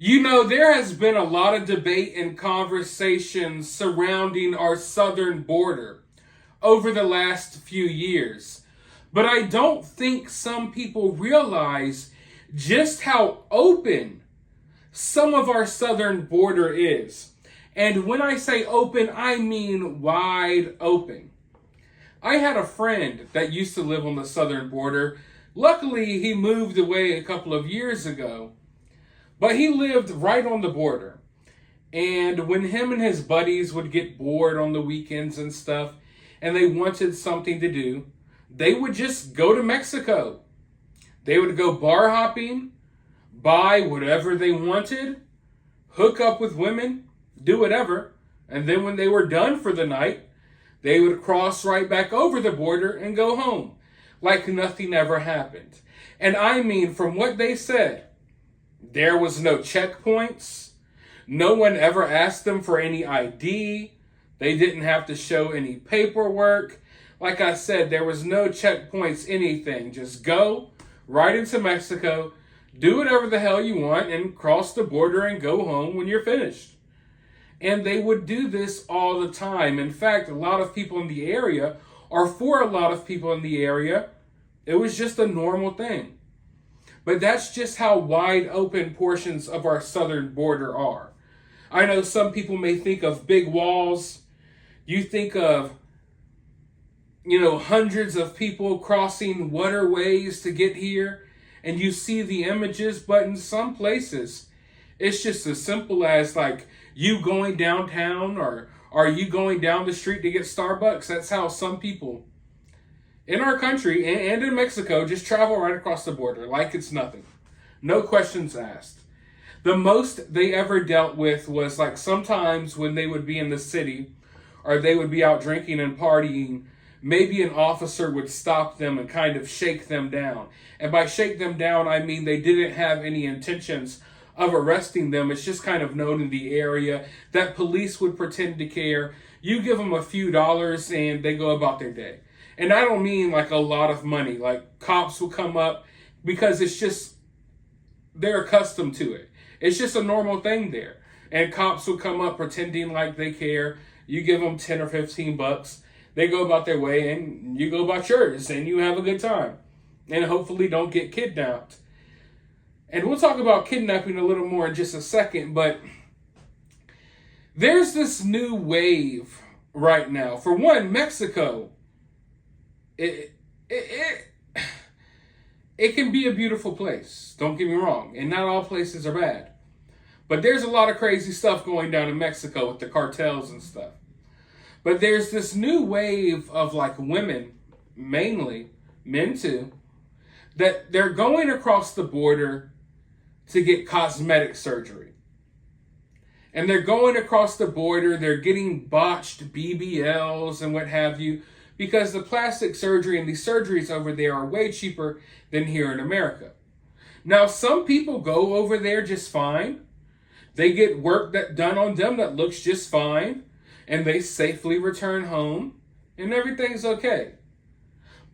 You know, there has been a lot of debate and conversation surrounding our southern border over the last few years. But I don't think some people realize just how open some of our southern border is. And when I say open, I mean wide open. I had a friend that used to live on the southern border. Luckily, he moved away a couple of years ago. But he lived right on the border. And when him and his buddies would get bored on the weekends and stuff, and they wanted something to do, they would just go to Mexico. They would go bar hopping, buy whatever they wanted, hook up with women, do whatever. And then when they were done for the night, they would cross right back over the border and go home like nothing ever happened. And I mean, from what they said, there was no checkpoints. No one ever asked them for any ID. They didn't have to show any paperwork. Like I said, there was no checkpoints, anything. Just go right into Mexico, do whatever the hell you want, and cross the border and go home when you're finished. And they would do this all the time. In fact, a lot of people in the area, or for a lot of people in the area, it was just a normal thing. But that's just how wide open portions of our southern border are. I know some people may think of big walls. You think of, hundreds of people crossing waterways to get here, and you see the images, but in some places, it's just as simple as like you going downtown or are you going down the street to get Starbucks. That's how some people in our country and in Mexico just travel right across the border like it's nothing. No questions asked. The most they ever dealt with was like sometimes when they would be in the city or they would be out drinking and partying, maybe an officer would stop them and kind of shake them down. And by shake them down, I mean they didn't have any intentions of arresting them. It's just kind of known in the area that police would pretend to care. You give them a few dollars and they go about their day. And I don't mean like a lot of money. Like cops will come up because it's just, they're accustomed to it. It's just a normal thing there. And cops will come up pretending like they care. You give them 10 or 15 bucks. They go about their way and you go about yours and you have a good time. And hopefully don't get kidnapped. And we'll talk about kidnapping a little more in just a second. But there's this new wave right now. For one, Mexico. It can be a beautiful place. Don't get me wrong. And not all places are bad. But there's a lot of crazy stuff going down in Mexico with the cartels and stuff. But there's this new wave of like women, mainly, men too, that they're going across the border to get cosmetic surgery. And they're going across the border, they're getting botched BBLs and what have you, because the plastic surgery and these surgeries over there are way cheaper than here in America. Now, some people go over there just fine. They get work done on them that looks just fine, and they safely return home, and everything's okay.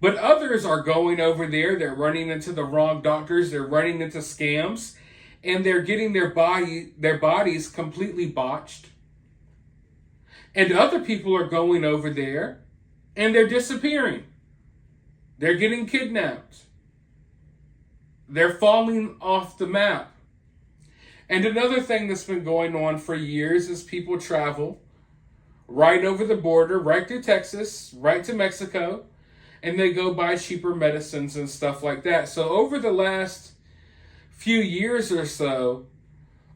But others are going over there, they're running into the wrong doctors, they're running into scams, and they're getting their bodies completely botched. And other people are going over there, and they're disappearing. They're getting kidnapped. They're falling off the map. And another thing that's been going on for years is people travel right over the border, right through Texas, right to Mexico, and they go buy cheaper medicines and stuff like that. So over the last few years or so,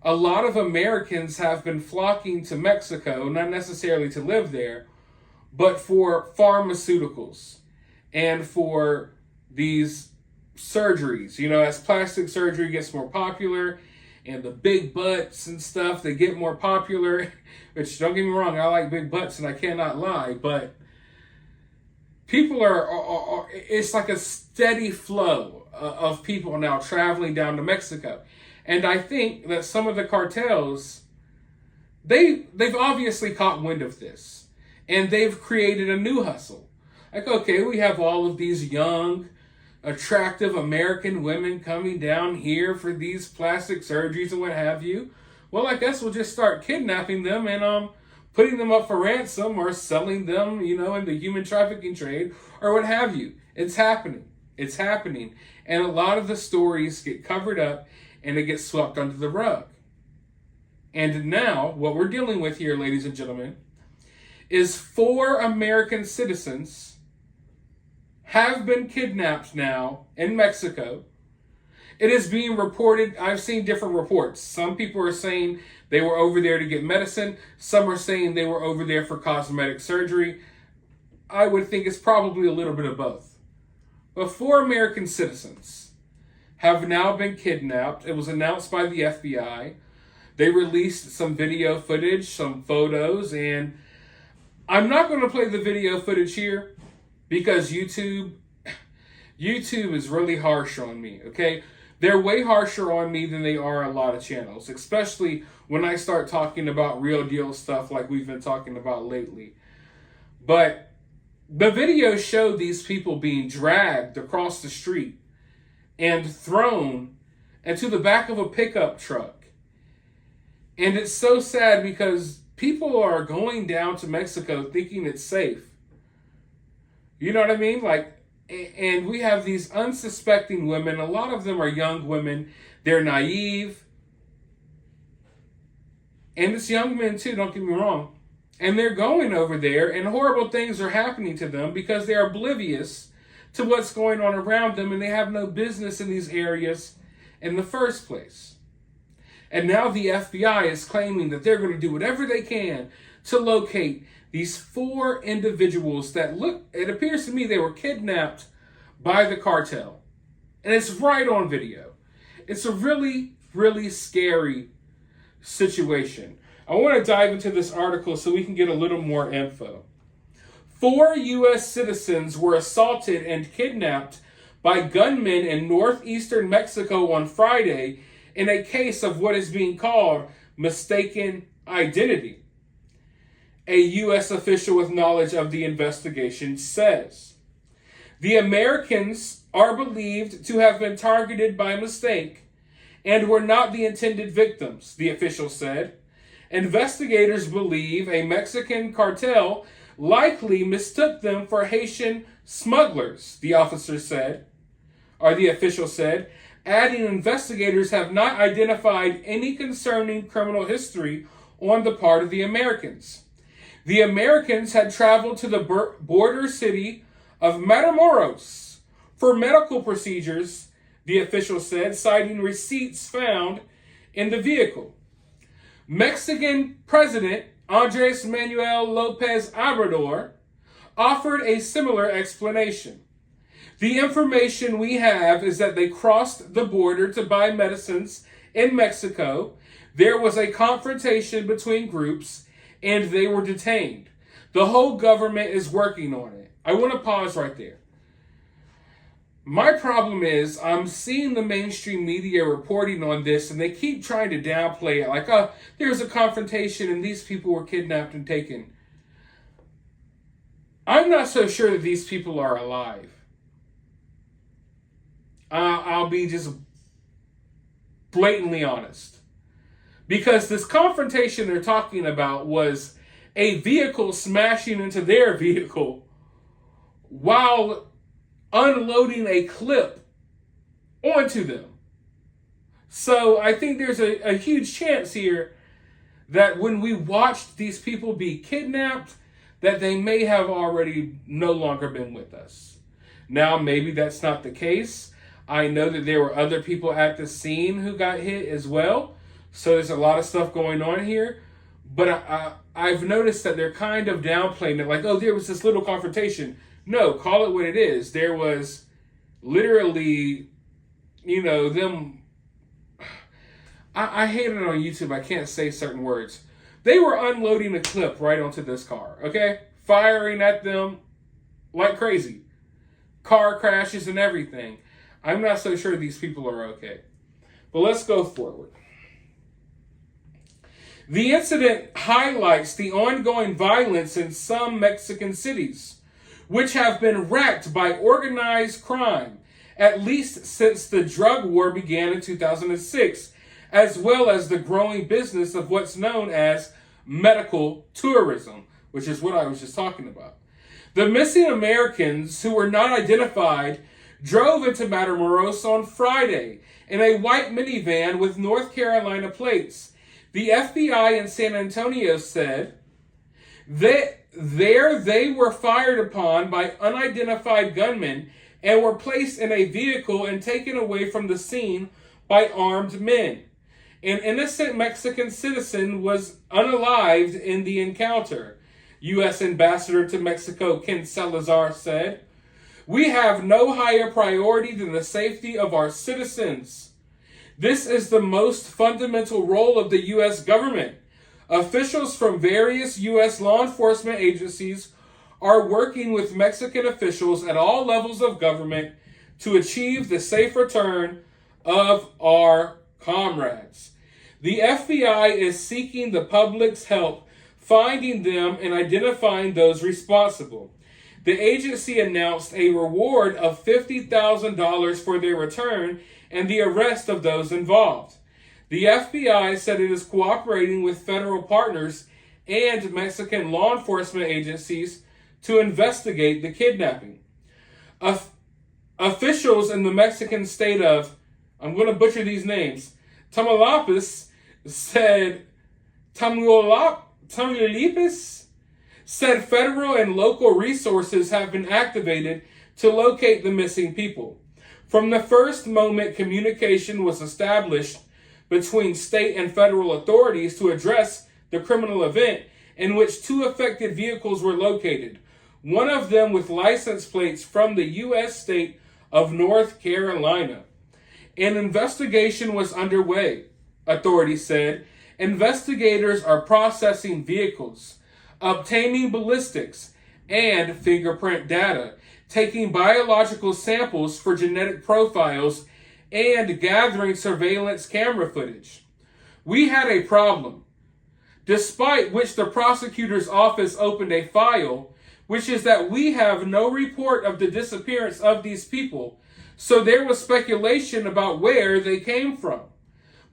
a lot of Americans have been flocking to Mexico, not necessarily to live there, but for pharmaceuticals and for these surgeries. As plastic surgery gets more popular and the big butts and stuff, they get more popular, which don't get me wrong, I like big butts and I cannot lie, but people are it's like a steady flow of people now traveling down to Mexico. And I think that some of the cartels, they've obviously caught wind of this. And they've created a new hustle. Like, okay, we have all of these young, attractive American women coming down here for these plastic surgeries and what have you. Well, I guess we'll just start kidnapping them and putting them up for ransom or selling them, in the human trafficking trade or what have you. It's happening. It's happening. And a lot of the stories get covered up and it gets swept under the rug. And now, what we're dealing with here, ladies and gentlemen, is 4 American citizens have been kidnapped now in Mexico. It is being reported, I've seen different reports. Some people are saying they were over there to get medicine. Some are saying they were over there for cosmetic surgery. I would think it's probably a little bit of both. But 4 American citizens have now been kidnapped. It was announced by the FBI. They released some video footage, some photos, and I'm not going to play the video footage here because YouTube is really harsh on me, okay? They're way harsher on me than they are a lot of channels, especially when I start talking about real deal stuff like we've been talking about lately. But the video showed these people being dragged across the street and thrown into the back of a pickup truck. And it's so sad because people are going down to Mexico thinking it's safe. You know what I mean? And we have these unsuspecting women. A lot of them are young women. They're naive. And it's young men too, don't get me wrong. And they're going over there and horrible things are happening to them because they're oblivious to what's going on around them and they have no business in these areas in the first place. And now the FBI is claiming that they're going to do whatever they can to locate these 4 individuals that it appears to me they were kidnapped by the cartel. And it's right on video. It's a really, really scary situation. I want to dive into this article so we can get a little more info. 4 U.S. citizens were assaulted and kidnapped by gunmen in northeastern Mexico on Friday in a case of what is being called mistaken identity. A U.S. official with knowledge of the investigation says. The Americans are believed to have been targeted by mistake and were not the intended victims, the official said. Investigators believe a Mexican cartel likely mistook them for Haitian smugglers, the officer said, or the official said, adding investigators have not identified any concerning criminal history on the part of the Americans. The Americans had traveled to the border city of Matamoros for medical procedures, the official said, citing receipts found in the vehicle. Mexican President Andres Manuel Lopez Obrador offered a similar explanation. The information we have is that they crossed the border to buy medicines in Mexico. There was a confrontation between groups and they were detained. The whole government is working on it. I want to pause right there. My problem is I'm seeing the mainstream media reporting on this and they keep trying to downplay it like, oh, there's a confrontation and these people were kidnapped and taken. I'm not so sure that these people are alive. I'll be just blatantly honest. Because this confrontation they're talking about was a vehicle smashing into their vehicle while unloading a clip onto them. So I think there's a huge chance here that when we watched these people be kidnapped, that they may have already no longer been with us. Now, maybe that's not the case. I know that there were other people at the scene who got hit as well. So there's a lot of stuff going on here. But I've noticed that they're kind of downplaying it. Like, oh, there was this little confrontation. No, call it what it is. There was literally, them. I hate it on YouTube. I can't say certain words. They were unloading a clip right onto this car, okay? Firing at them like crazy. Car crashes and everything. I'm not so sure these people are okay. But let's go forward. The incident highlights the ongoing violence in some Mexican cities, which have been racked by organized crime at least since the drug war began in 2006, as well as the growing business of what's known as medical tourism, which is what I was just talking about. The missing Americans who were not identified drove into Matamoros on Friday in a white minivan with North Carolina plates. The FBI in San Antonio said that they were fired upon by unidentified gunmen and were placed in a vehicle and taken away from the scene by armed men. An innocent Mexican citizen was unalived in the encounter, U.S. Ambassador to Mexico Ken Salazar said. We have no higher priority than the safety of our citizens. This is the most fundamental role of the U.S. government. Officials from various U.S. law enforcement agencies are working with Mexican officials at all levels of government to achieve the safe return of our comrades. The FBI is seeking the public's help finding them and identifying those responsible. The agency announced a reward of $50,000 for their return and the arrest of those involved. The FBI said it is cooperating with federal partners and Mexican law enforcement agencies to investigate the kidnapping. Officials in the Mexican state of, I'm going to butcher these names, Tamaulipas said federal and local resources have been activated to locate the missing people. From the first moment communication was established between state and federal authorities to address the criminal event in which two affected vehicles were located, one of them with license plates from the U.S. state of North Carolina. An investigation was underway, authorities said. Investigators are processing vehicles, obtaining ballistics and fingerprint data, taking biological samples for genetic profiles, and gathering surveillance camera footage. We had a problem, despite which the prosecutor's office opened a file, which is that we have no report of the disappearance of these people, so there was speculation about where they came from.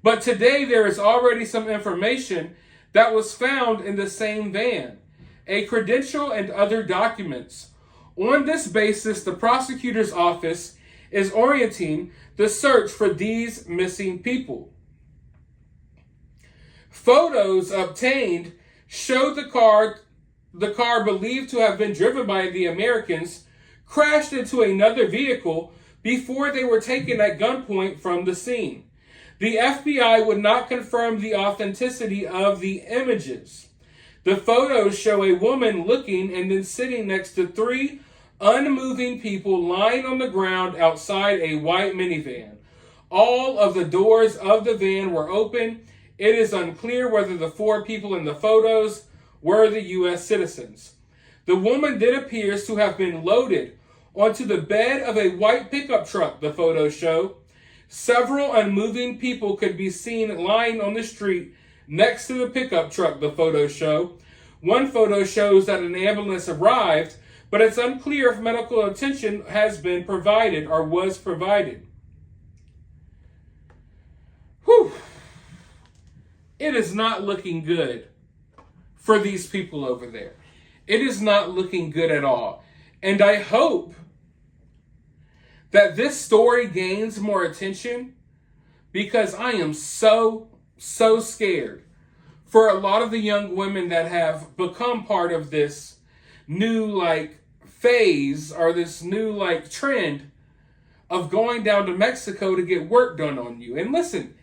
But today there is already some information that was found in the same van, a credential and other documents. On this basis, the prosecutor's office is orienting the search for these missing people. Photos obtained show the car believed to have been driven by the Americans crashed into another vehicle before they were taken at gunpoint from the scene. The FBI would not confirm the authenticity of the images. The photos show a woman looking and then sitting next to three unmoving people lying on the ground outside a white minivan. All of the doors of the van were open. It is unclear whether the four people in the photos were the U.S. citizens. The woman then appears to have been loaded onto the bed of a white pickup truck, the photos show. Several unmoving people could be seen lying on the street next to the pickup truck, the photos show. One photo shows that an ambulance arrived, but it's unclear if medical attention has been provided or was provided. Whew. It is not looking good for these people over there. It is not looking good at all. And I hope that this story gains more attention because I am so scared for a lot of the young women that have become part of this new phase or this new trend of going down to Mexico to get work done on you. And listen,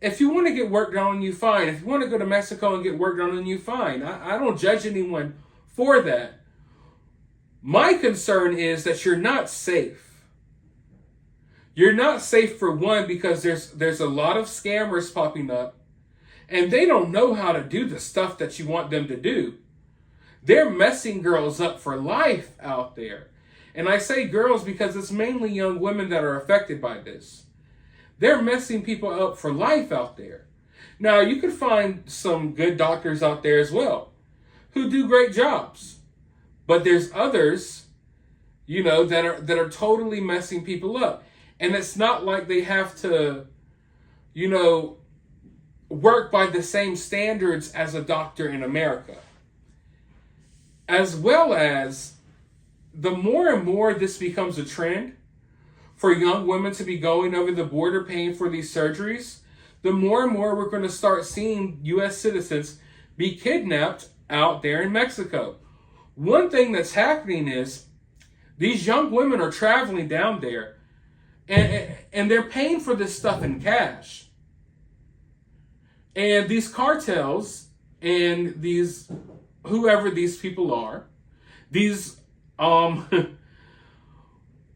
if you want to get work done on you, fine. If you want to go to Mexico and get work done on you, fine. I don't judge anyone for that. My concern is that you're not safe. You're not safe for one because there's a lot of scammers popping up and they don't know how to do the stuff that you want them to do. They're messing girls up for life out there. And I say girls because it's mainly young women that are affected by this. They're messing people up for life out there. Now, you could find some good doctors out there as well who do great jobs. But there's others, that are totally messing people up. And it's not like they have to, work by the same standards as a doctor in America. As well as, the more and more this becomes a trend for young women to be going over the border paying for these surgeries, the more and more we're going to start seeing U.S. citizens be kidnapped out there in Mexico. One thing that's happening is these young women are traveling down there and they're paying for this stuff in cash. And these cartels and these, whoever these people are, these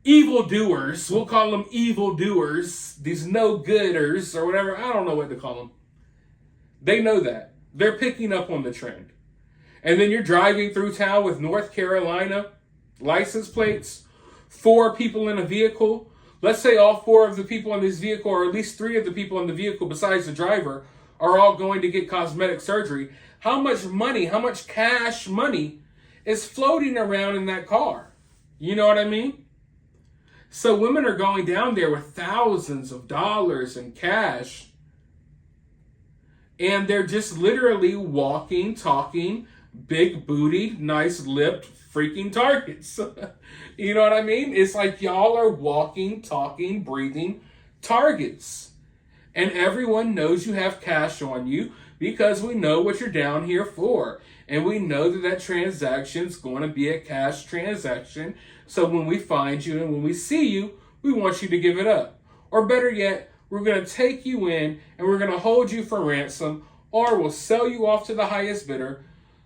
evildoers, we'll call them evildoers, these no-gooders or whatever, I don't know what to call them. They know that. They're picking up on the trend. And then you're driving through town with North Carolina license plates, 4 people in a vehicle. Let's say all 4 of the people in this vehicle, or at least 3 of the people in the vehicle besides the driver, are all going to get cosmetic surgery. How much money, how much cash money is floating around in that car? You know what I mean? So women are going down there with thousands of dollars in cash, and they're just literally walking, talking, big booty, nice lipped freaking targets. You know what I mean? It's like y'all are walking, talking, breathing targets. And everyone knows you have cash on you because we know what you're down here for. And we know that transaction is going to be a cash transaction. So when we find you and when we see you, we want you to give it up. Or better yet, we're going to take you in and we're going to hold you for ransom, or we'll sell you off to the highest bidder.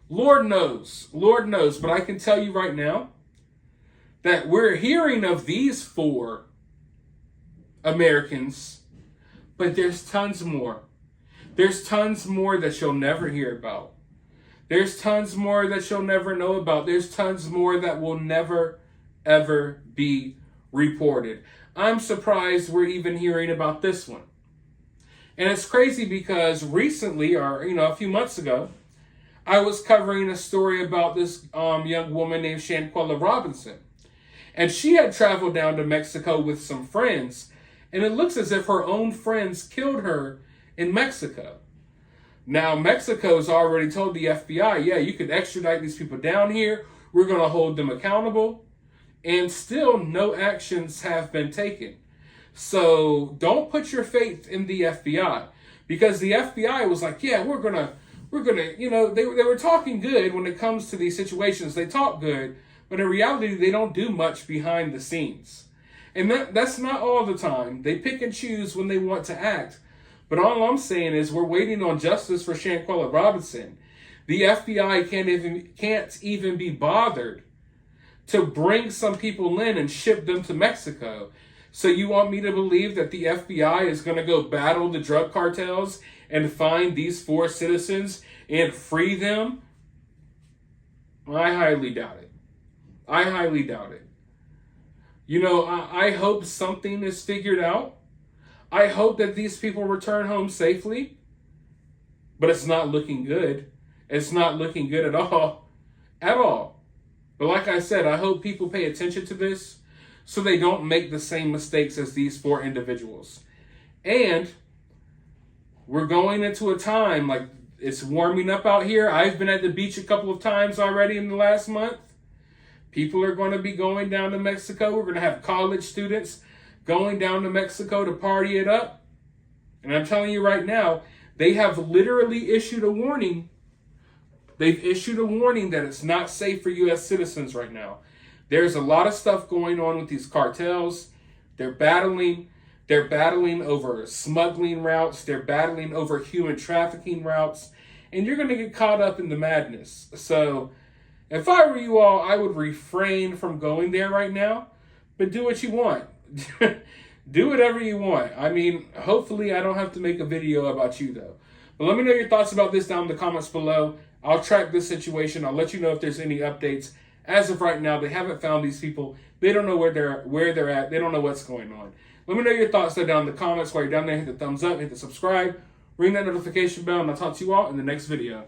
Lord knows, but I can tell you right now that we're hearing of these 4 Americans, but there's tons more. There's tons more that you'll never hear about. There's tons more that you'll never know about. There's tons more that will never, ever be reported. I'm surprised we're even hearing about this one. And it's crazy because recently, or a few months ago, I was covering a story about this young woman named Shanquella Robinson. And she had traveled down to Mexico with some friends. And it looks as if her own friends killed her in Mexico. Now, Mexico's already told the FBI, yeah, you could extradite these people down here. We're going to hold them accountable. And still no actions have been taken. So don't put your faith in the FBI. Because the FBI was like, yeah, we're gonna, they were talking good when it comes to these situations. They talk good, but in reality, they don't do much behind the scenes. And that's not all the time. They pick and choose when they want to act. But all I'm saying is we're waiting on justice for Shanquella Robinson. The FBI can't even be bothered to bring some people in and ship them to Mexico. So you want me to believe that the FBI is going to go battle the drug cartels and find these 4 citizens and free them? I highly doubt it. I highly doubt it. I hope something is figured out. I hope that these people return home safely. But it's not looking good. It's not looking good at all. At all. But like I said, I hope people pay attention to this so they don't make the same mistakes as these 4 individuals. And we're going into a time, like, it's warming up out here. I've been at the beach a couple of times already in the last month. People are going to be going down to Mexico. We're going to have college students going down to Mexico to party it up. And I'm telling you right now, they have literally issued a warning. They've issued a warning that it's not safe for U.S. citizens right now. There's a lot of stuff going on with these cartels. They're battling over smuggling routes. They're battling over human trafficking routes. And you're going to get caught up in the madness. So if I were you all, I would refrain from going there right now. But do what you want. Do whatever you want. I mean, hopefully I don't have to make a video about you, though. But let me know your thoughts about this down in the comments below. I'll track this situation. I'll let you know if there's any updates. As of right now, they haven't found these people. They don't know where they're at. They don't know what's going on. Let me know your thoughts down in the comments. While you're down there, hit the thumbs up, hit the subscribe, ring that notification bell, and I'll talk to you all in the next video.